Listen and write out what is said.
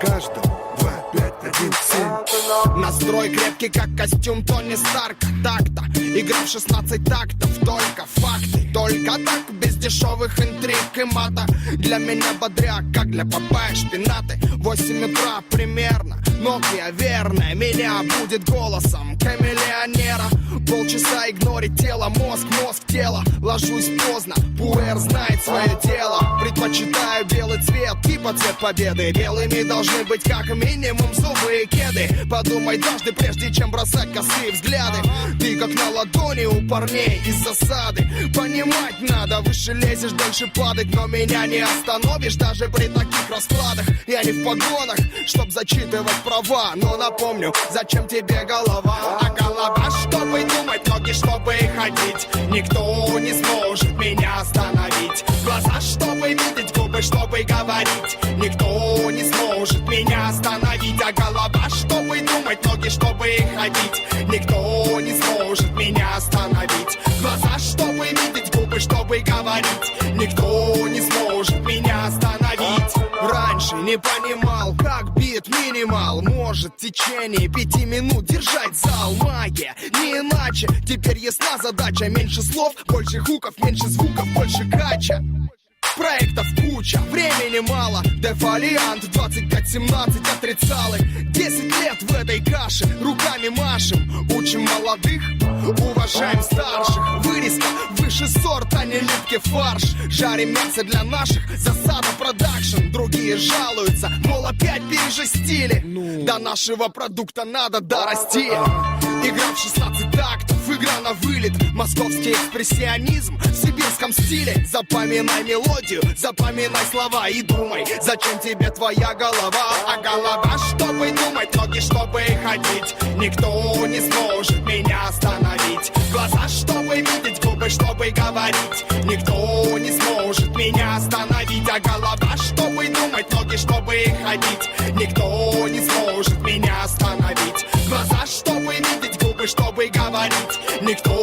каждому 2, 5, 1, 7. Настрой крепкий, как костюм Тони Старка. Так-то, игра в 16 тактов. Только факты, только так, без дешевых интриг и мата. Для меня бодряк, как для Папайи шпинаты. 8 утра примерно, Nokia верная меня будет голосом камелеонера. Полчаса игнорить тело, мозг, тело. Ложусь поздно, пуэр знает свое дело. Предпочитаю белый цвет, типа цвет победы. Белыми должны быть как минимум зубы и кеды. Подумай дважды, прежде чем бросать косые взгляды. Ты как на ладони у парней из засады. Понимать надо, выше лезешь, дальше падать. Но меня не остановишь даже при таких раскладах. Я не в погонах, чтоб зачитывать права. Но напомню, зачем тебе голова? А голова, чтобы думать, ноги, чтобы ходить. Никто не сможет меня остановить. Глаза, чтобы видеть, губы, чтобы говорить. Никто не сможет меня остановить. А голова, чтобы думать, ноги, чтобы ходить. Никто не сможет меня остановить. Глаза, чтобы видеть, губы, чтобы говорить. Никто не сможет меня остановить. Раньше не понимал, как бит минимал может в течение 5 минут держать зал. Магия, не иначе. Теперь ясна задача. Меньше слов, больше хуков, меньше звуков, больше кача. Проектов куча, времени мало. Дефолиант 25-17 отрицалы. 10 лет в этой каше, руками машем. Учим молодых, уважаем старших. Вырезка выше сорт, а не липкий фарш. Жарим мясо для наших, засада продакшн. Другие жалуются, мол, опять пережестили. До нашего продукта надо дорасти. Игра в 16 тактов, игра на вылет. Московский экспрессионизм в сибирском стиле. Запоминай мелодию, запоминай слова и думай, зачем тебе твоя голова. А голова, чтобы думать, ноги, чтобы ходить. Никто не сможет меня остановить. Глаза, чтобы видеть, губы, чтобы говорить. Никто не сможет меня остановить. А голова, чтобы думать, ноги, чтобы ходить. Никто не сможет меня остановить. Глаза, чтобы видеть, губы, чтобы говорить. Никто